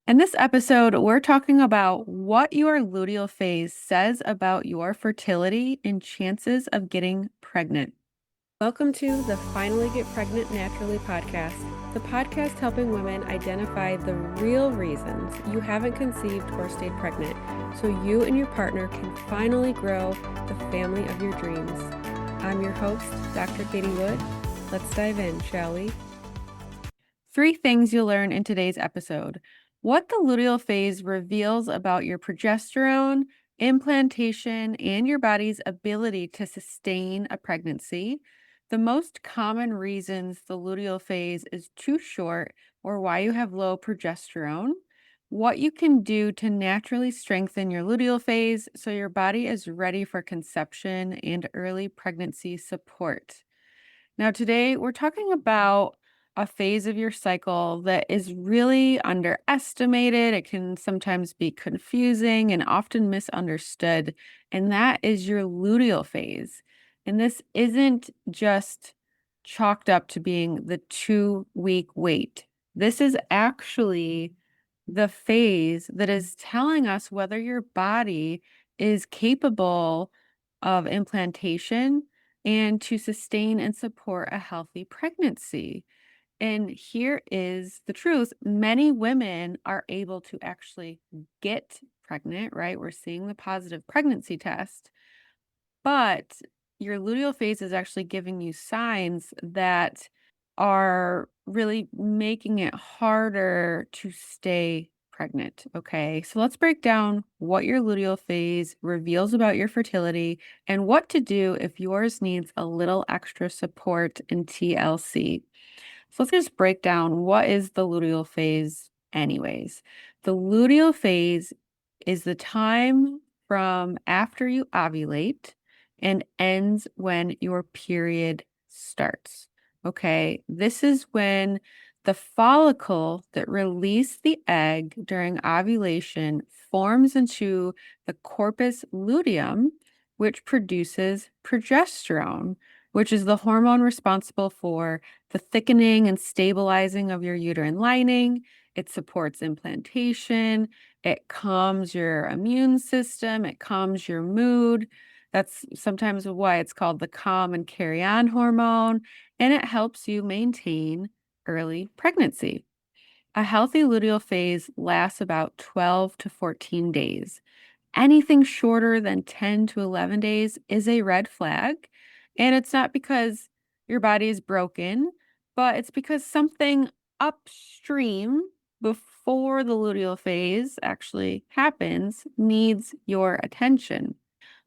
In this episode, we're talking about what your luteal phase says about your fertility and chances of getting pregnant. Welcome to the Finally Get Pregnant Naturally podcast, the podcast helping women identify the real reasons you haven't conceived or stayed pregnant so you and your partner can finally grow the family of your dreams. I'm your host, Dr. Katie Wood. Let's dive in, shall we? 3 things you'll learn in today's episode. What the luteal phase reveals about your progesterone, implantation, and your body's ability to sustain a pregnancy. The most common reasons the luteal phase is too short or why you have low progesterone. What you can do to naturally strengthen your luteal phase so your body is ready for conception and early pregnancy support. Now, today we're talking about a phase of your cycle that is really underestimated. It can sometimes be confusing and often misunderstood, and that is your luteal phase. And this isn't just chalked up to being the 2-week wait. This is actually the phase that is telling us whether your body is capable of implantation and to sustain and support a healthy pregnancy. And here is the truth. Many women are able to actually get pregnant, right? We're seeing the positive pregnancy test, but your luteal phase is actually giving you signs that are really making it harder to stay pregnant. Okay, so let's break down what your luteal phase reveals about your fertility and what to do if yours needs a little extra support in TLC. So let's just break down what is the luteal phase, anyways. The luteal phase is the time from after you ovulate and ends when your period starts. Okay, this is when the follicle that released the egg during ovulation forms into the corpus luteum, which produces progesterone, which is the hormone responsible for the thickening and stabilizing of your uterine lining. It supports implantation. It calms your immune system. It calms your mood. That's sometimes why it's called the calm and carry on hormone. And it helps you maintain early pregnancy. A healthy luteal phase lasts about 12 to 14 days. Anything shorter than 10 to 11 days is a red flag. And it's not because your body is broken, but it's because something upstream before the luteal phase actually happens needs your attention.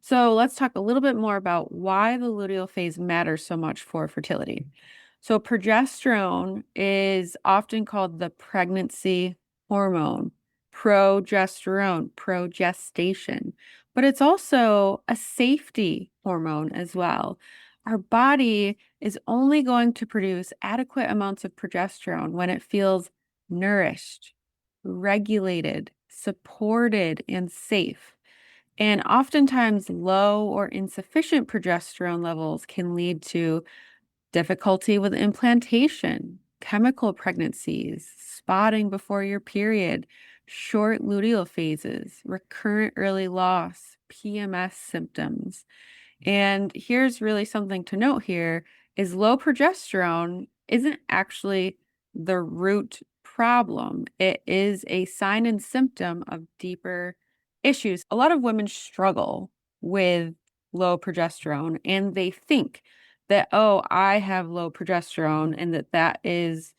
So let's talk a little bit more about why the luteal phase matters so much for fertility. So progesterone is often called the pregnancy hormone, progesterone, progestation, but it's also a safety hormone as well. Our body is only going to produce adequate amounts of progesterone when it feels nourished, regulated, supported, and safe. And oftentimes, low or insufficient progesterone levels can lead to difficulty with implantation, chemical pregnancies, spotting before your period, short luteal phases, recurrent early loss, PMS symptoms. And here's really something to note here is low progesterone isn't actually the root problem. It is a sign and symptom of deeper issues. A lot of women struggle with low progesterone and they think that, oh, I have low progesterone and that is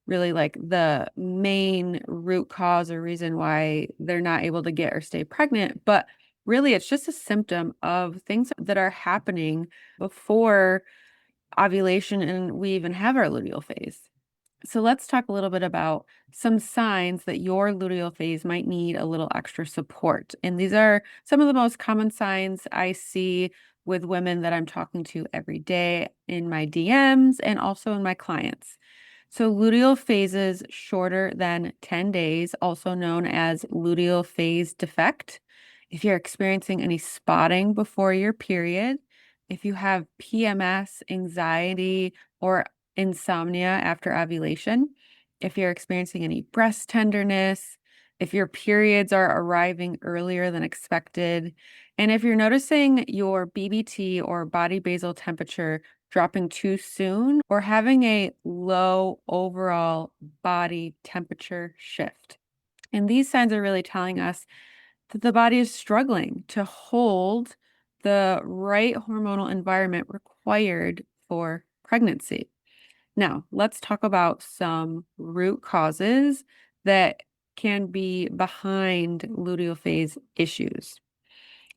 really like the main root cause or reason why they're not able to get or stay pregnant. But really, it's just a symptom of things that are happening before ovulation and we even have our luteal phase. So let's talk a little bit about some signs that your luteal phase might need a little extra support. And these are some of the most common signs I see with women that I'm talking to every day in my DMs and also in my clients. So luteal phases shorter than 10 days, also known as luteal phase defect. If you're experiencing any spotting before your period, if you have PMS, anxiety, or insomnia after ovulation, if you're experiencing any breast tenderness, if your periods are arriving earlier than expected, and if you're noticing your BBT or body basal temperature dropping too soon or having a low overall body temperature shift. And these signs are really telling us that the body is struggling to hold the right hormonal environment required for pregnancy. Now, let's talk about some root causes that can be behind luteal phase issues.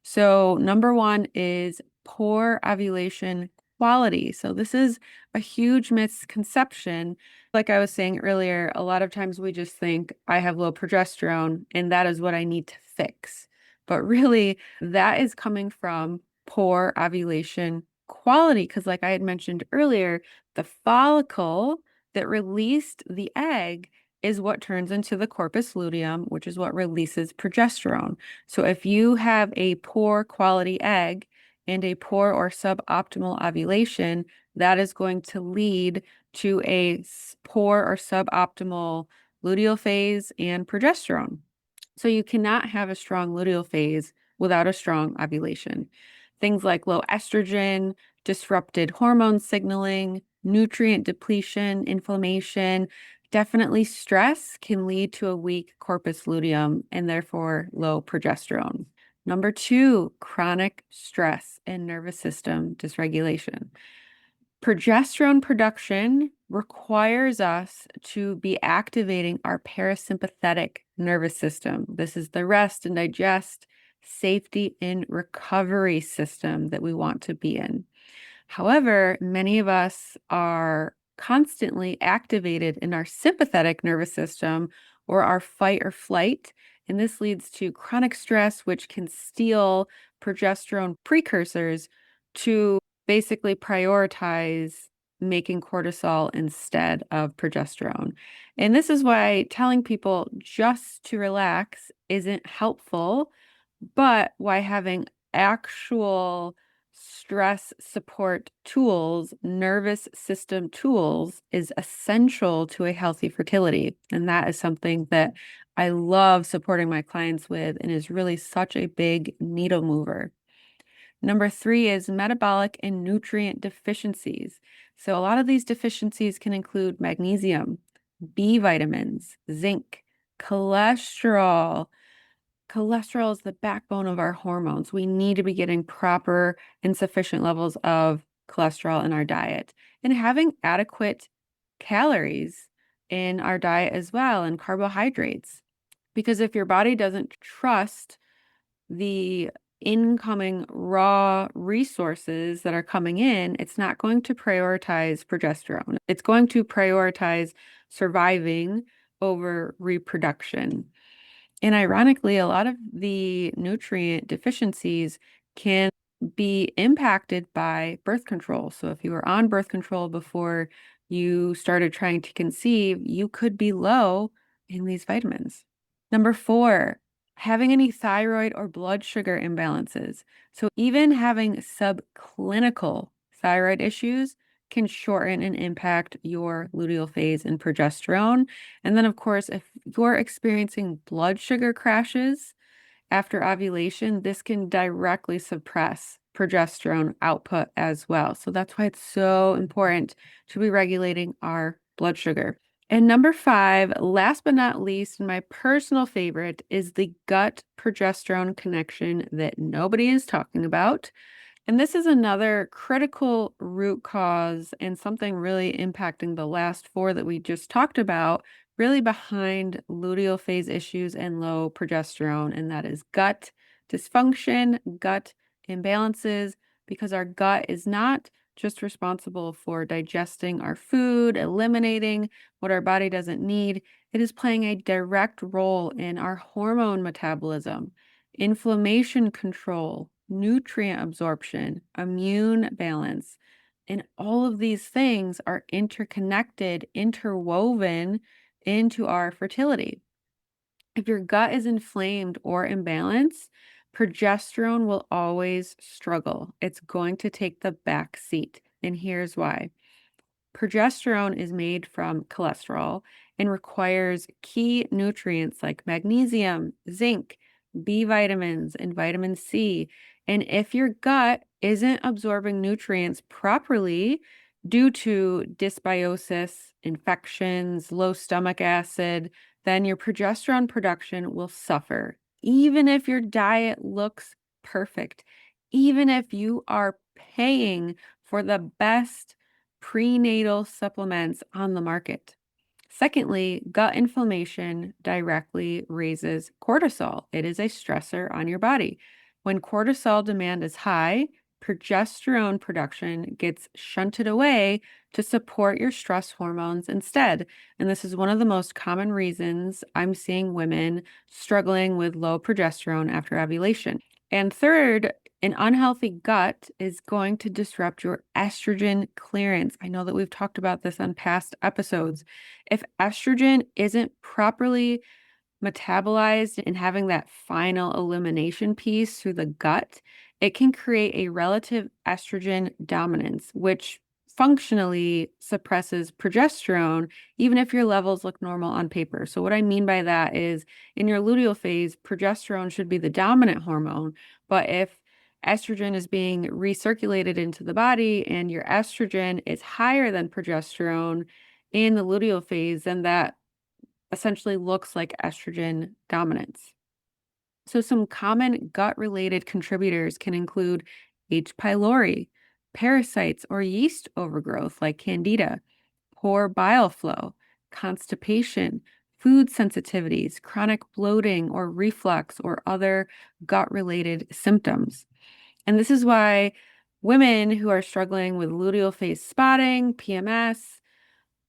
So, number one is poor ovulation quality. So, this is a huge misconception. Like I was saying earlier, a lot of times we just think I have low progesterone and that is what I need to fix. But really, that is coming from poor ovulation quality. Because, like I had mentioned earlier, the follicle that released the egg is what turns into the corpus luteum, which is what releases progesterone. So if you have a poor quality egg and a poor or suboptimal ovulation, that is going to lead to a poor or suboptimal luteal phase and progesterone. So you cannot have a strong luteal phase without a strong ovulation. Things like low estrogen, disrupted hormone signaling, nutrient depletion, inflammation, definitely stress can lead to a weak corpus luteum and therefore low progesterone. Number two, chronic stress and nervous system dysregulation. Progesterone production requires us to be activating our parasympathetic nervous system. This is the rest and digest, safety, and recovery system that we want to be in. However, many of us are constantly activated in our sympathetic nervous system or our fight or flight. And this leads to chronic stress, which can steal progesterone precursors to basically prioritize making cortisol instead of progesterone. And this is why telling people just to relax isn't helpful, but why having actual stress support tools, nervous system tools, is essential to a healthy fertility. And that is something that I love supporting my clients with and is really such a big needle mover. Number three is metabolic and nutrient deficiencies. So a lot of these deficiencies can include magnesium, B vitamins, zinc, cholesterol. Cholesterol is the backbone of our hormones. We need to be getting proper and sufficient levels of cholesterol in our diet and having adequate calories in our diet as well and carbohydrates. Because if your body doesn't trust the incoming raw resources that are coming in, it's not going to prioritize progesterone. It's going to prioritize surviving over reproduction. And ironically, a lot of the nutrient deficiencies can be impacted by birth control. So if you were on birth control before you started trying to conceive, you could be low in these vitamins. Number four, having any thyroid or blood sugar imbalances. So even having subclinical thyroid issues can shorten and impact your luteal phase and progesterone. And then, of course, if you're experiencing blood sugar crashes after ovulation, this can directly suppress progesterone output as well. So that's why it's so important to be regulating our blood sugar. And number five, last but not least, and my personal favorite, is the gut progesterone connection that nobody is talking about. And this is another critical root cause and something really impacting the last four that we just talked about, really behind luteal phase issues and low progesterone. And that is gut dysfunction, gut imbalances, because our gut is not just responsible for digesting our food, eliminating what our body doesn't need. It is playing a direct role in our hormone metabolism, inflammation control, nutrient absorption, immune balance. And all of these things are interconnected, interwoven into our fertility. If your gut is inflamed or imbalanced, progesterone will always struggle. It's going to take the back seat. And here's why. Progesterone is made from cholesterol, and requires key nutrients like magnesium, zinc, B vitamins, and vitamin C. And if your gut isn't absorbing nutrients properly due to dysbiosis, infections, low stomach acid, then your progesterone production will suffer. Even if your diet looks perfect, even if you are paying for the best prenatal supplements on the market. Secondly, gut inflammation directly raises cortisol. It is a stressor on your body. When cortisol demand is high, progesterone production gets shunted away to support your stress hormones instead. And this is one of the most common reasons I'm seeing women struggling with low progesterone after ovulation. And third, an unhealthy gut is going to disrupt your estrogen clearance. I know that we've talked about this on past episodes. If estrogen isn't properly metabolized and having that final elimination piece through the gut, it can create a relative estrogen dominance, which functionally suppresses progesterone, even if your levels look normal on paper. So what I mean by that is in your luteal phase, progesterone should be the dominant hormone, but if estrogen is being recirculated into the body and your estrogen is higher than progesterone in the luteal phase, then that essentially looks like estrogen dominance. So some common gut-related contributors can include H. pylori, parasites or yeast overgrowth like Candida, poor bile flow, constipation, food sensitivities, chronic bloating or reflux or other gut-related symptoms. And this is why women who are struggling with luteal phase spotting, PMS,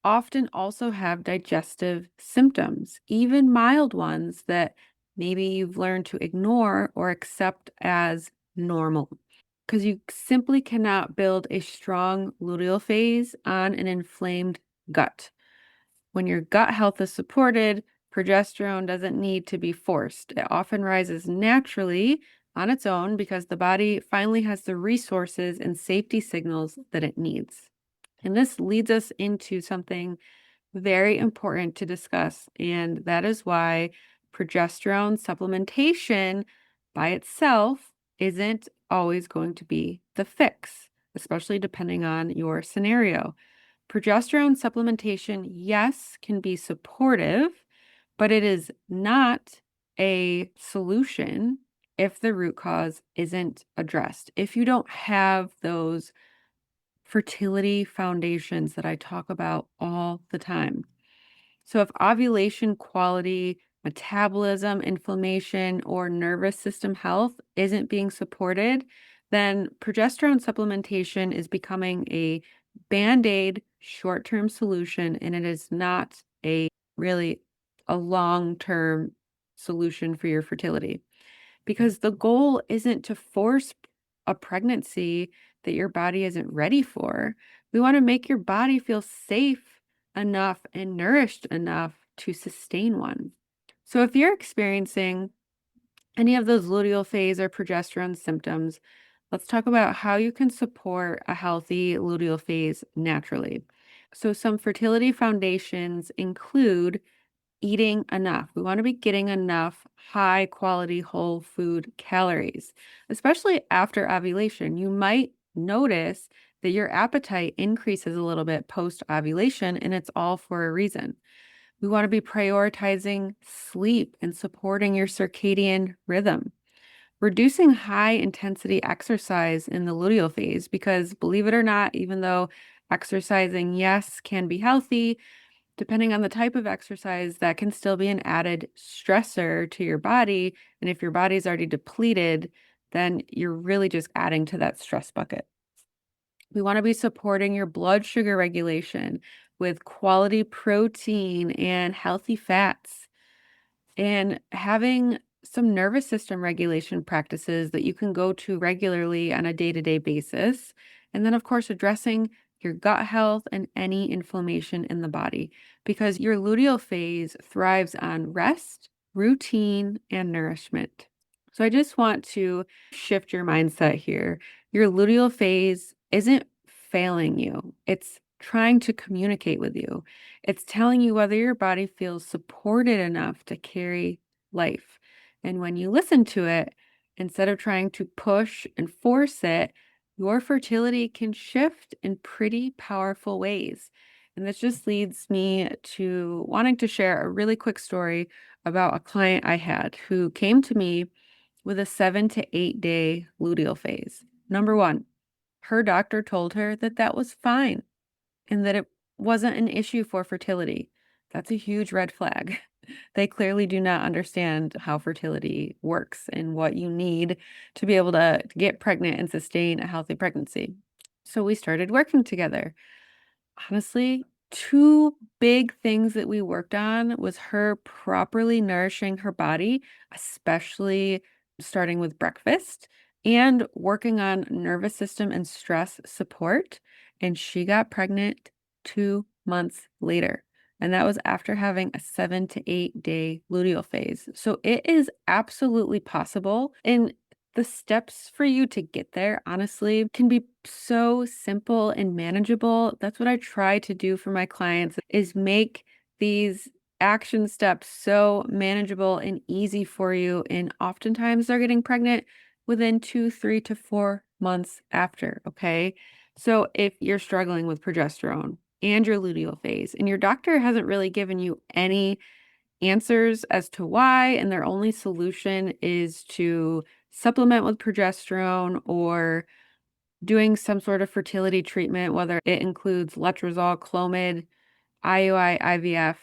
often also have digestive symptoms, even mild ones that maybe you've learned to ignore or accept as normal. Because you simply cannot build a strong luteal phase on an inflamed gut. When your gut health is supported, progesterone doesn't need to be forced. It often rises naturally on its own because the body finally has the resources and safety signals that it needs. And this leads us into something very important to discuss, and that is why progesterone supplementation by itself isn't always going to be the fix, especially depending on your scenario. Progesterone supplementation, yes, can be supportive, but it is not a solution if the root cause isn't addressed. If you don't have those fertility foundations that I talk about all the time. So, if ovulation quality, metabolism, inflammation, or nervous system health isn't being supported, then progesterone supplementation is becoming a band aid short term solution, and it is not really a long term solution for your fertility because the goal isn't to force a pregnancy that your body isn't ready for. We want to make your body feel safe enough and nourished enough to sustain one. So if you're experiencing any of those luteal phase or progesterone symptoms, let's talk about how you can support a healthy luteal phase naturally. So some fertility foundations include eating enough. We want to be getting enough high quality whole food calories, especially after ovulation. You might notice that your appetite increases a little bit post ovulation, and it's all for a reason. We want to be prioritizing sleep and supporting your circadian rhythm. Reducing high intensity exercise in the luteal phase, because believe it or not, even though exercising, yes, can be healthy, depending on the type of exercise, that can still be an added stressor to your body. And if your body's already depleted, then you're really just adding to that stress bucket. We want to be supporting your blood sugar regulation with quality protein and healthy fats, and having some nervous system regulation practices that you can go to regularly on a day-to-day basis. And then, of course, addressing your gut health and any inflammation in the body, because your luteal phase thrives on rest, routine, and nourishment. So I just want to shift your mindset here. Your luteal phase isn't failing you. It's trying to communicate with you. It's telling you whether your body feels supported enough to carry life. And when you listen to it, instead of trying to push and force it, your fertility can shift in pretty powerful ways. And this just leads me to wanting to share a really quick story about a client I had who came to me with a 7 to 8 day luteal phase. Number one, her doctor told her that that was fine and that it wasn't an issue for fertility. That's a huge red flag. They clearly do not understand how fertility works and what you need to be able to get pregnant and sustain a healthy pregnancy. So we started working together. Honestly, two big things that we worked on was her properly nourishing her body, especially starting with breakfast, and working on nervous system and stress support. And she got pregnant 2 months later. And that was after having a 7 to 8 day luteal phase. So it is absolutely possible. And the steps for you to get there, honestly, can be so simple and manageable. That's what I try to do for my clients is make these action steps so manageable and easy for you. And oftentimes they're getting pregnant within 2, 3 to 4 months after. Okay. So if you're struggling with progesterone and your luteal phase, and your doctor hasn't really given you any answers as to why, and their only solution is to supplement with progesterone or doing some sort of fertility treatment, whether it includes letrozole, Clomid, IUI, IVF.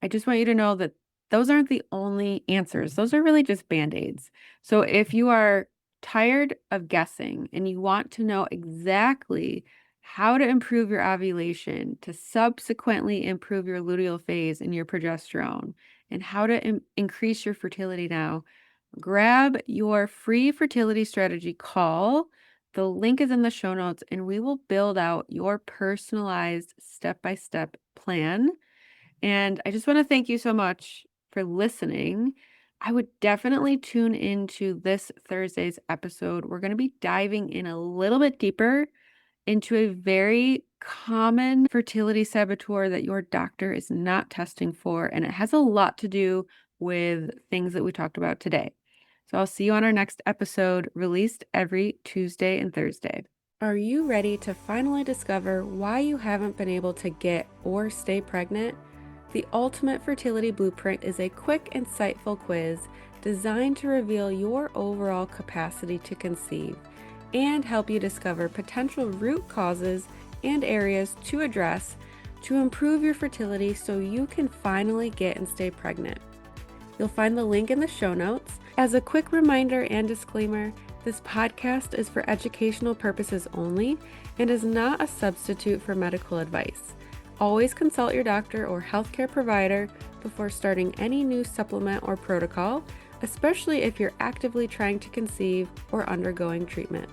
I just want you to know that those aren't the only answers. Those are really just band-aids. So if you are tired of guessing and you want to know exactly how to improve your ovulation to subsequently improve your luteal phase and your progesterone and how to increase your fertility now, grab your free fertility strategy call. The link is in the show notes, and we will build out your personalized step-by-step plan. And I just want to thank you so much for listening. I would definitely tune into this Thursday's episode. We're going to be diving in a little bit deeper into a very common fertility saboteur that your doctor is not testing for. And it has a lot to do with things that we talked about today. So I'll see you on our next episode, released every Tuesday and Thursday. Are you ready to finally discover why you haven't been able to get or stay pregnant? The Ultimate Fertility Blueprint is a quick, insightful quiz designed to reveal your overall capacity to conceive and help you discover potential root causes and areas to address to improve your fertility so you can finally get and stay pregnant. You'll find the link in the show notes. As a quick reminder and disclaimer, this podcast is for educational purposes only and is not a substitute for medical advice. Always consult your doctor or healthcare provider before starting any new supplement or protocol, especially if you're actively trying to conceive or undergoing treatment.